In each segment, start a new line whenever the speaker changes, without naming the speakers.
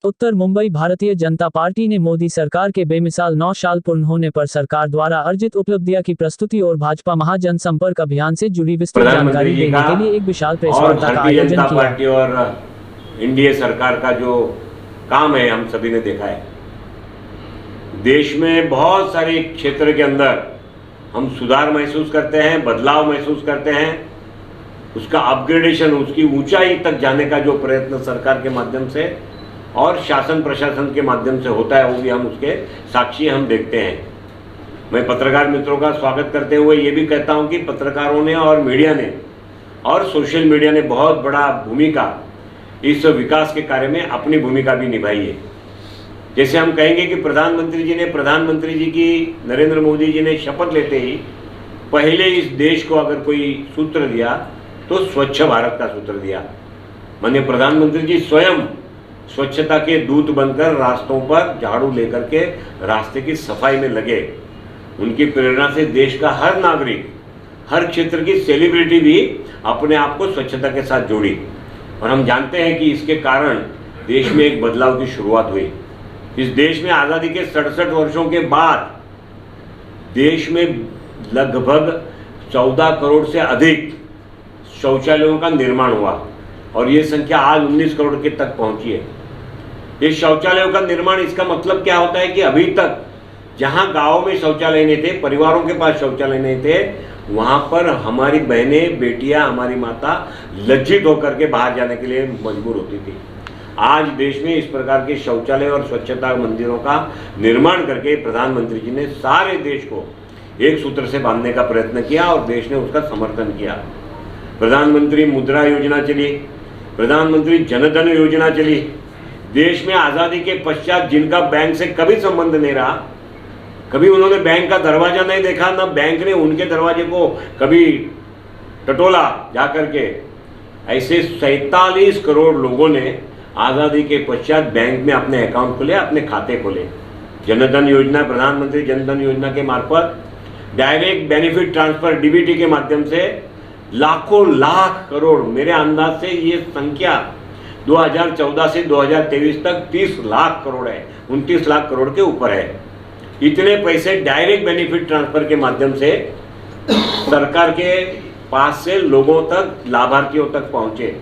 उत्तर Mumbai Bharatiya Janata party ने मोदी सरकार के बेमिसाल 9 साल पूर्ण होने पर सरकार द्वारा अर्जित उपलब्धियां की प्रस्तुति और भाजपा महाजन संपर्क अभियान से जुड़ी विस्तृत जानकारी देने के लिए एक विशाल प्रेस वार्ता का आयोजन किया।
पार्टी और एनडीए सरकार का जो काम है हम सभी ने देखा है। देश में बहुत सारे क्षेत्र के अंदर हम सुधार महसूस करते हैं, बदलाव महसूस करते हैं, उसका अपग्रेडेशन, उसकी ऊंचाई तक जाने का जो प्रयत्न सरकार के माध्यम से और शासन प्रशासन के माध्यम से होता है वो भी हम उसके साक्षी हम देखते हैं। मैं पत्रकार मित्रों का स्वागत करते हुए ये भी कहता हूं कि पत्रकारों ने और मीडिया ने और सोशल मीडिया ने बहुत बड़ा भूमिका इस विकास के कार्य में अपनी भूमिका भी निभाई है। जैसे हम कहेंगे कि प्रधानमंत्री जी की नरेंद्र मोदी जी ने शपथ लेते ही पहले इस देश को अगर कोई सूत्र दिया तो स्वच्छ भारत का सूत्र दिया। माननीय प्रधानमंत्री जी स्वयं स्वच्छता के दूत बनकर रास्तों पर झाड़ू लेकर के रास्ते की सफाई में लगे। उनकी प्रेरणा से देश का हर नागरिक, हर क्षेत्र की सेलिब्रिटी भी अपने आप को स्वच्छता के साथ जोड़ी और हम जानते हैं कि इसके कारण देश में एक बदलाव की शुरुआत हुई। इस देश में आज़ादी के 67 वर्षों के बाद देश में लगभग 14 करोड़ से अधिक शौचालयों का निर्माण हुआ और ये संख्या आज 19 करोड़ के तक पहुंची है। ये शौचालयों का निर्माण, इसका मतलब क्या होता है कि अभी तक जहां गांवों में शौचालय नहीं थे, परिवारों के पास शौचालय नहीं थे, वहां पर हमारी बहनें, बेटियां, हमारी माता लज्जित होकर के बाहर जाने के लिए मजबूर होती थी। आज देश में इस प्रकार के शौचालय और स्वच्छता मंदिरों का निर्माण करके प्रधानमंत्री जी ने सारे देश को एक सूत्र से बांधने का प्रयत्न किया और देश ने उसका समर्थन किया। प्रधानमंत्री मुद्रा योजना चली, प्रधानमंत्री जनधन योजना चली। देश में आज़ादी के पश्चात जिनका बैंक से कभी संबंध नहीं रहा, कभी उन्होंने बैंक का दरवाजा नहीं देखा, ना बैंक ने उनके दरवाजे को कभी टटोला जाकर के, ऐसे 47 करोड़ लोगों ने आज़ादी के पश्चात बैंक में अपने अकाउंट खोले, अपने खाते खोले। जनधन योजना, प्रधानमंत्री जनधन योजना के मार्फत डायरेक्ट बेनिफिट ट्रांसफर डीबीटी के माध्यम से लाखों लाख करोड़, मेरे अंदाज से ये संख्या 2014 से 2023 तक 30 लाख करोड़ है, 29 लाख करोड़ के ऊपर है। इतने पैसे डायरेक्ट बेनिफिट ट्रांसफर के माध्यम से सरकार के पास से लोगों तक, लाभार्थियों तक पहुंचे।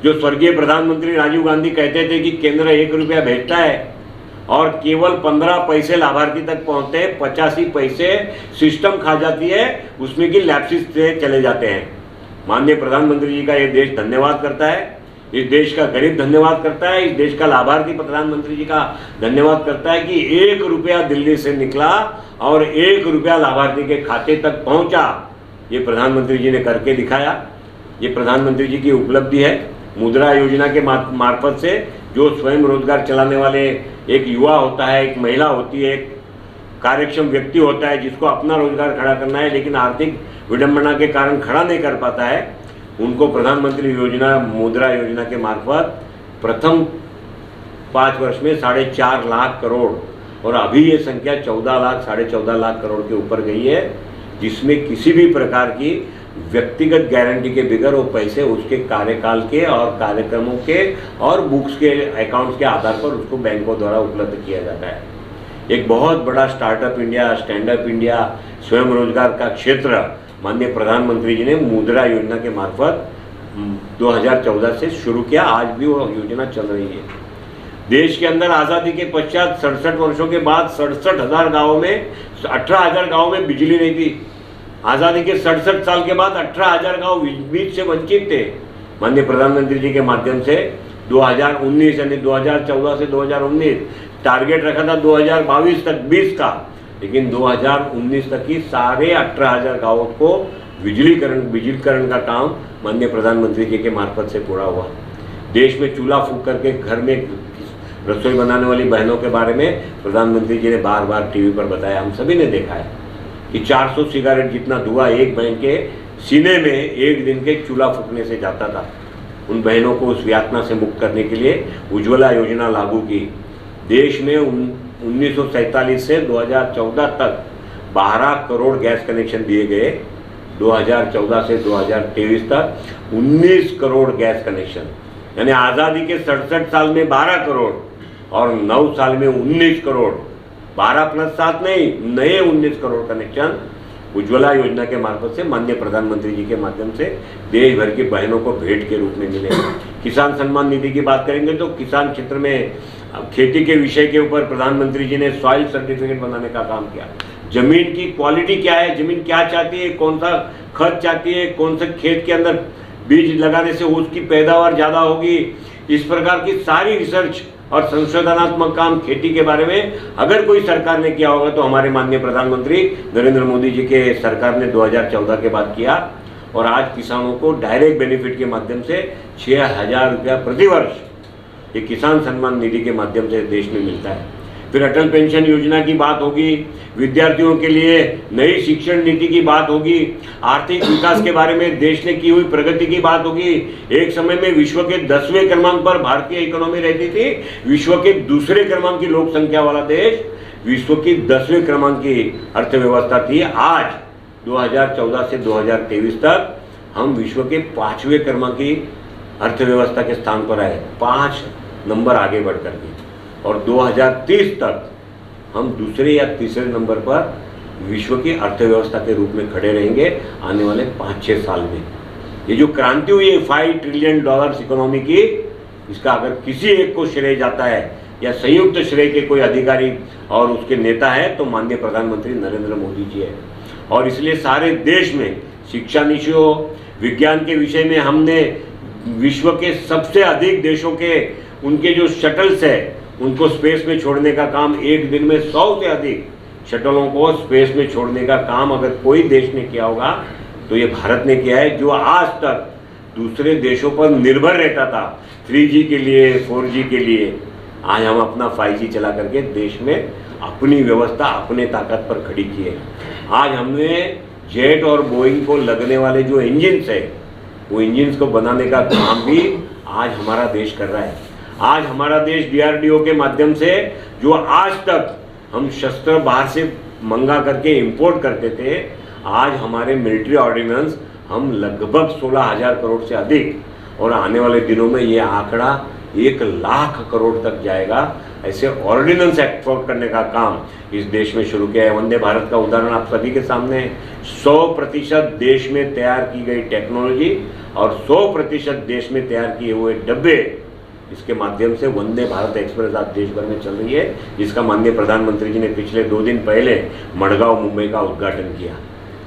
जो स्वर्गीय प्रधानमंत्री राजीव गांधी कहते थे कि केंद्र 1 रुपया भेजता है और केवल 15 पैसे लाभार्थी तक पहुंचते हैं, 85 पैसे सिस्टम खा जाती है, उसमें की लैप्सिस से चले जाते हैं। माननीय प्रधानमंत्री जी का ये देश धन्यवाद करता है, इस देश का गरीब धन्यवाद करता है, इस देश का लाभार्थी प्रधानमंत्री जी का धन्यवाद करता है कि 1 रुपया दिल्ली से निकला और 1 रुपया लाभार्थी के खाते तक पहुंचा। ये प्रधानमंत्री जी ने करके दिखाया। ये प्रधानमंत्री जी की उपलब्धि है। मुद्रा योजना के मार्फत से जो स्वयं रोजगार चलाने वाले एक युवा होता है, एक महिला होती है, एक कार्यक्षम व्यक्ति होता है जिसको अपना रोजगार खड़ा करना है लेकिन आर्थिक विडंबना के कारण खड़ा नहीं कर पाता है, उनको प्रधानमंत्री योजना, मुद्रा योजना के मार्फत प्रथम 5 वर्ष में 4.5 लाख करोड़ और अभी ये संख्या 14 लाख, 14.5 लाख करोड़ के ऊपर गई है, जिसमें किसी भी प्रकार की व्यक्तिगत गारंटी के बगैर वो पैसे उसके कार्यकाल के और कार्यक्रमों के और बुक्स के अकाउंट्स के आधार पर उसको बैंकों द्वारा उपलब्ध किया जाता है। एक बहुत बड़ा startup India, stand up India, स्वयं रोजगार का क्षेत्र माननीय प्रधानमंत्री जी ने मुद्रा योजना के मार्फत 2014 से शुरू किया। आज भी वो योजना चल रही है। देश के अंदर आज़ादी के पश्चात 67 वर्षों के बाद 67,000 गाँवों में, 18,000 गाँवों में बिजली नहीं थी। आज़ादी के 67 साल के बाद 18,000 गाँव बीज से वंचित थे। माननीय प्रधानमंत्री जी के माध्यम से 2019 यानी 2014 से 2019 टारगेट रखा था 2022 तक 20 का, लेकिन 2019 तक ही साढ़े 18,000 गाँवों को बिजलीकरण का काम माननीय प्रधानमंत्री जी के मार्फत से पूरा हुआ। देश में चूल्हा फूंक करके घर में रसोई बनाने वाली बहनों के बारे में प्रधानमंत्री जी ने बार बार टीवी पर बताया। हम सभी ने देखा है कि 400 सिगारेट जितना धुआं एक बहन के सीने में एक दिन के चूल्हा फूंकने से जाता था। उन बहनों को उस यातना से मुक्त करने के लिए उज्ज्वला योजना लागू की। देश में 1947 से 2014 तक 12 करोड़ गैस कनेक्शन दिए गए। 2014 से 2023 तक 19 करोड़ गैस कनेक्शन, यानी आज़ादी के 67 साल में 12 करोड़ और 9 साल में 19 करोड़, 12 प्लस 7 नहीं, नए 19 करोड़ कनेक्शन उज्ज्वला योजना के मार्फत से माननीय प्रधानमंत्री जी के माध्यम से देश भर की बहनों को भेंट के रूप में मिले। किसान सम्मान निधि की बात करेंगे तो किसान क्षेत्र में खेती के विषय के ऊपर प्रधानमंत्री जी ने सॉइल सर्टिफिकेट बनाने का काम किया। जमीन की क्वालिटी क्या है, जमीन क्या चाहती है, कौन सा खत चाहती है, कौन से खेत के अंदर बीज लगाने से उसकी पैदावार ज़्यादा होगी, इस प्रकार की सारी रिसर्च और संशोधनात्मक काम खेती के बारे में अगर कोई सरकार ने किया होगा तो हमारे माननीय प्रधानमंत्री नरेंद्र मोदी जी के सरकार ने 2014 के बाद किया। और आज किसानों को डायरेक्ट बेनिफिट के माध्यम से 6,000 रुपया प्रतिवर्ष ये किसान सम्मान निधि के माध्यम से देश में मिलता है। फिर अटल पेंशन योजना की बात होगी, विद्यार्थियों के लिए नई शिक्षण नीति की बात होगी, आर्थिक विकास के बारे में देश ने की हुई प्रगति की बात होगी। एक समय में विश्व के 10वें क्रमांक पर भारतीय इकोनॉमी रहती थी, विश्व के दूसरे क्रमांक की लोक संख्या वाला देश, विश्व की 10वें क्रमांक की अर्थव्यवस्था थी। आज 2014 से 2023 तक हम विश्व के 5वें क्रमांक की अर्थव्यवस्था के स्थान पर आए, 5 नंबर आगे बढ़ करके, और 2030 तक हम दूसरे या तीसरे नंबर पर विश्व की अर्थव्यवस्था के रूप में खड़े रहेंगे आने वाले 5-6 साल में। ये जो क्रांति हुई है $5 ट्रिलियन इकोनॉमी की, इसका अगर किसी एक को श्रेय जाता है या संयुक्त श्रेय के कोई अधिकारी और उसके नेता है तो माननीय प्रधानमंत्री नरेंद्र मोदी जी है। और इसलिए सारे देश में शिक्षा नीति हो, विज्ञान के विषय में हमने विश्व के सबसे अधिक देशों के उनके जो शटल्स है उनको स्पेस में छोड़ने का काम, एक दिन में 100 से अधिक शटलों को स्पेस में छोड़ने का काम अगर कोई देश ने किया होगा तो ये भारत ने किया है, जो आज तक दूसरे देशों पर निर्भर रहता था 3G के लिए, 4G के लिए। आज हम अपना 5G चला करके देश में अपनी व्यवस्था अपने ताकत पर खड़ी की है। आज हमने जेट और बोइंग को लगने वाले जो इंजिन्स है वो इंजिन्स को बनाने का काम भी आज हमारा देश कर रहा है। आज हमारा देश DRDO के माध्यम से जो आज तक हम शस्त्र बाहर से मंगा करके इंपोर्ट करते थे, आज हमारे मिलिट्री ऑर्डिनेंस हम लगभग 16,000 करोड़ से अधिक, और आने वाले दिनों में ये आंकड़ा 1 लाख करोड़ तक जाएगा। ऐसे ऑर्डिनेंस एक्सपोर्ट करने का काम इस देश में शुरू किया है। वंदे भारत का उदाहरण आप सभी के सामने, 100% देश में तैयार की गई टेक्नोलॉजी और 100% देश में तैयार किए हुए डब्बे, इसके माध्यम से वंदे भारत एक्सप्रेस आज देश भर में चल रही है, जिसका माननीय प्रधानमंत्री जी ने पिछले 2 दिन पहले मडगांव मुंबई का उद्घाटन किया।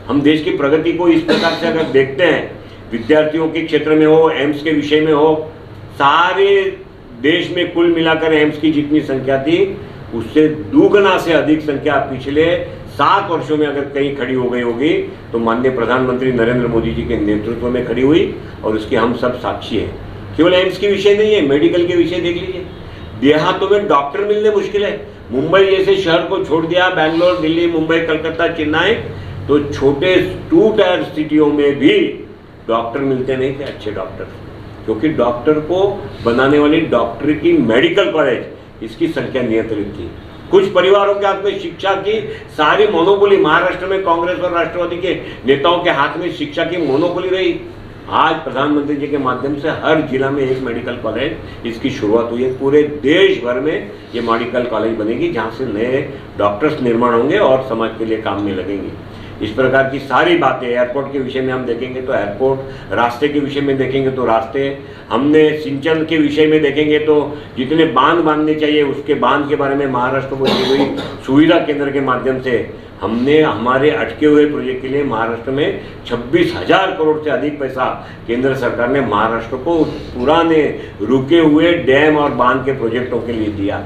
हम देश की प्रगति को इस प्रकार से अगर देखते हैं, विद्यार्थियों के क्षेत्र में हो, एम्स के विषय में हो, सारे देश में कुल मिलाकर एम्स की जितनी संख्या थी उससे दुगना से अधिक संख्या पिछले 7 वर्षों में अगर कहीं खड़ी हो गई होगी तो माननीय प्रधानमंत्री नरेंद्र मोदी जी के नेतृत्व में खड़ी हुई, और उसके हम सब साक्षी हैं। केवल एम्स के विषय नहीं है, मेडिकल के विषय देख लीजिए। देहातों में डॉक्टर मिलने मुश्किल है। मुंबई जैसे शहर को छोड़ दिया, बैंगलोर, दिल्ली, मुंबई, कलकत्ता, चेन्नई, तो छोटे 2 टायर सिटियों में भी डॉक्टर मिलते नहीं थे, अच्छे डॉक्टर, क्योंकि डॉक्टर को बनाने वाली डॉक्टर की मेडिकल कॉलेज इसकी संख्या नियंत्रित थी। कुछ परिवारों के हाथ में शिक्षा की सारी मोनोपोली, महाराष्ट्र में कांग्रेस और राष्ट्रवादी के नेताओं के हाथ में शिक्षा की मोनोपोली रही। आज प्रधानमंत्री जी के माध्यम से हर जिला में एक मेडिकल कॉलेज इसकी शुरुआत हुई है। पूरे देश भर में ये मेडिकल कॉलेज बनेगी जहाँ से नए डॉक्टर्स निर्माण होंगे और समाज के लिए काम में लगेंगे। इस प्रकार की सारी बातें, एयरपोर्ट के विषय में हम देखेंगे तो एयरपोर्ट, रास्ते के विषय में देखेंगे तो रास्ते, हमने सिंचन के विषय में देखेंगे तो जितने बांध बांधने चाहिए उसके बांध के बारे में महाराष्ट्र को दी हुई सुविधा केंद्र के माध्यम से हमने हमारे अटके हुए प्रोजेक्ट के लिए महाराष्ट्र में 26,000 करोड़ से अधिक पैसा केंद्र सरकार ने महाराष्ट्र को पुराने रुके हुए डैम और बांध के प्रोजेक्टों के लिए दिया।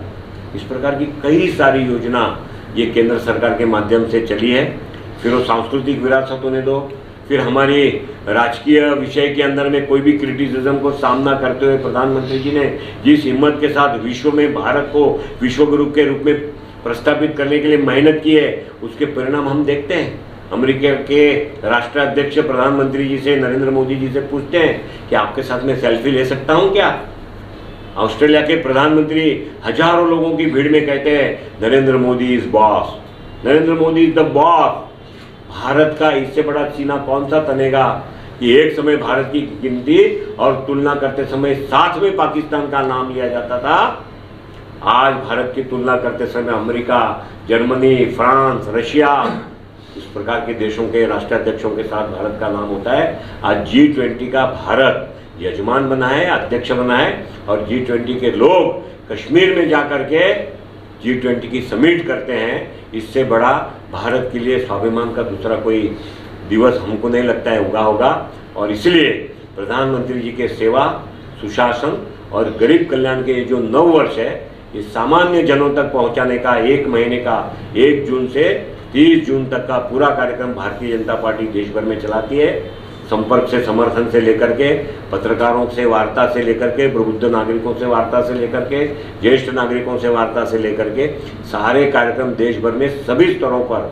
इस प्रकार की कई सारी योजना ये केंद्र सरकार के माध्यम से चली है। फिर वो सांस्कृतिक विरासत होने दो, फिर हमारी राजकीय विषय के अंदर में कोई भी क्रिटिसिज्म को सामना करते हुए प्रधानमंत्री जी ने जिस हिम्मत के साथ विश्व में भारत को विश्व गुरु के रूप में प्रस्थापित करने के लिए मेहनत की है, उसके परिणाम हम देखते हैं। अमेरिका के राष्ट्राध्यक्ष प्रधानमंत्री जी से, नरेंद्र मोदी जी से पूछते हैं कि आपके साथ में सेल्फी ले सकता हूं क्या? ऑस्ट्रेलिया के प्रधानमंत्री हजारों लोगों की भीड़ में कहते हैं Narendra Modi is boss, Narendra Modi is the boss. Bharat का इससे बड़ा सीना कौन सा तनेगा कि एक समय भारत की गिनती और तुलना करते समय साथ में पाकिस्तान का नाम लिया जाता था, आज भारत की तुलना करते समय अमेरिका, जर्मनी, फ्रांस, रशिया, इस प्रकार के देशों के राष्ट्राध्यक्षों के साथ भारत का नाम होता है। आज G20 का भारत यजमान बना है, अध्यक्ष बना है, और G20 के लोग कश्मीर में जाकर के G20 की समिट करते हैं। इससे बड़ा भारत के लिए स्वाभिमान का दूसरा कोई दिवस हमको नहीं लगता है उगा होगा। और इसलिए प्रधानमंत्री जी के सेवा, सुशासन और गरीब कल्याण के जो 9 वर्ष है, इस सामान्य जनों तक पहुंचाने का 1 महीने का 1 जून से 30 जून तक का पूरा कार्यक्रम भारतीय जनता पार्टी देश भर में चलाती है। संपर्क से समर्थन से लेकर के, पत्रकारों से वार्ता से लेकर के, प्रबुद्ध नागरिकों से वार्ता से लेकर के, ज्येष्ठ नागरिकों से वार्ता से लेकर के, सारे कार्यक्रम देश भर में सभी स्तरों पर,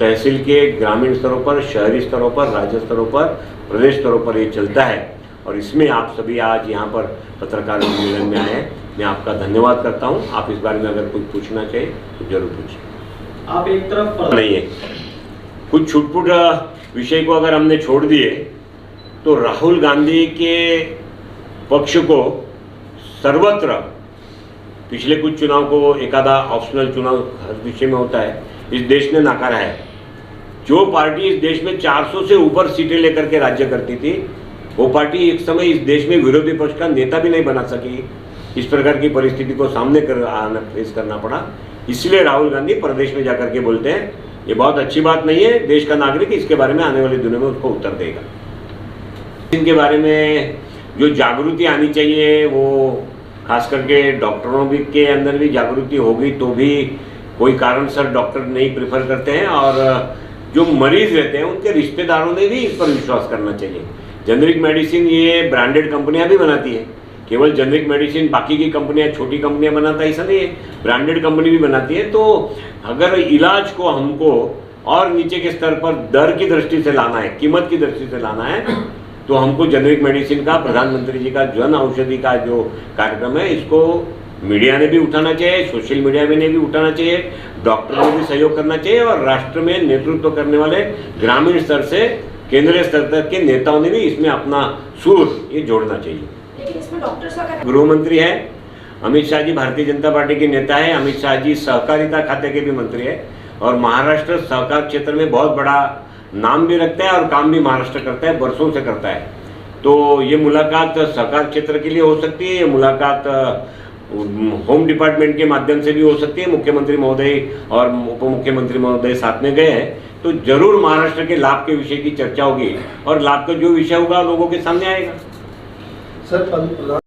तहसील के, ग्रामीण स्तरों पर, शहरी स्तरों पर, राज्य स्तरों पर, प्रदेश स्तरों पर ये चलता है। और इसमें आप सभी आज यहाँ पर पत्रकार सम्मेलन में आए हैं, मैं आपका धन्यवाद करता हूँ। आप इस बारे में अगर कुछ पूछना चाहिए तो जरूर पूछिए।
आप एक तरफ
नहीं है, कुछ छुटपुट विषय को अगर हमने छोड़ दिए तो राहुल गांधी के पक्ष को सर्वत्र, पिछले कुछ चुनाव को एकादा ऑप्शनल चुनाव हर विषय में होता है, इस देश ने नकारा है। जो पार्टी इस देश में 400 से ऊपर सीटें लेकर के राज्य करती थी, वो पार्टी एक समय इस देश में विरोधी पक्ष का नेता भी नहीं बना सकी। इस प्रकार की परिस्थिति को सामने फेस करना पड़ा। इसलिए राहुल गांधी प्रदेश में जाकर के बोलते हैं, ये बहुत अच्छी बात नहीं है। देश का नागरिक इसके बारे में आने वाले दिनों में उसको उत्तर देगा। इनके बारे में जो जागृति आनी चाहिए, वो खास करके डॉक्टरों भी के अंदर भी जागृति होगी तो भी कोई कारणसर डॉक्टर नहीं प्रेफर करते हैं, और जो मरीज रहते हैं उनके रिश्तेदारों ने भी इस पर विश्वास करना चाहिए। जेनरिक मेडिसिन ये ब्रांडेड कंपनियां भी बनाती है, केवल जेनरिक मेडिसिन बाकी की कंपनियां, छोटी कंपनियां बनाता है ऐसा नहीं है, ब्रांडेड कंपनी भी बनाती है। तो अगर इलाज को हमको और नीचे के स्तर पर दर की दृष्टि से लाना है, कीमत की दृष्टि से लाना है, तो हमको जेनरिक मेडिसिन का, प्रधानमंत्री जी का जन औषधि का जो कार्यक्रम है, इसको मीडिया ने भी उठाना चाहिए, सोशल मीडिया में ने भी उठाना चाहिए, डॉक्टरों ने भी सहयोग करना चाहिए, और राष्ट्र में नेतृत्व करने वाले ग्रामीण स्तर से केंद्रीय स्तर तक के नेताओं ने भी इसमें अपना सुर ये जोड़ना चाहिए।
लेकिन इसमें डॉक्टर्स का
गृह मंत्री है अमित शाह जी, भारतीय जनता पार्टी के नेता है। अमित शाह जी सहकारिता खाते के भी मंत्री है, और महाराष्ट्र सहकार क्षेत्र में बहुत बड़ा नाम भी रखता है और काम भी महाराष्ट्र करता है, वर्षों से करता है। तो ये मुलाकात सहकार क्षेत्र के लिए हो सकती है, ये मुलाकात होम डिपार्टमेंट के माध्यम से भी हो सकती है। मुख्यमंत्री महोदय और उप मुख्यमंत्री महोदय साथ में गए हैं, तो जरूर महाराष्ट्र के लाभ के विषय की चर्चा होगी, और लाभ का जो विषय होगा लोगों के सामने आएगा।
सर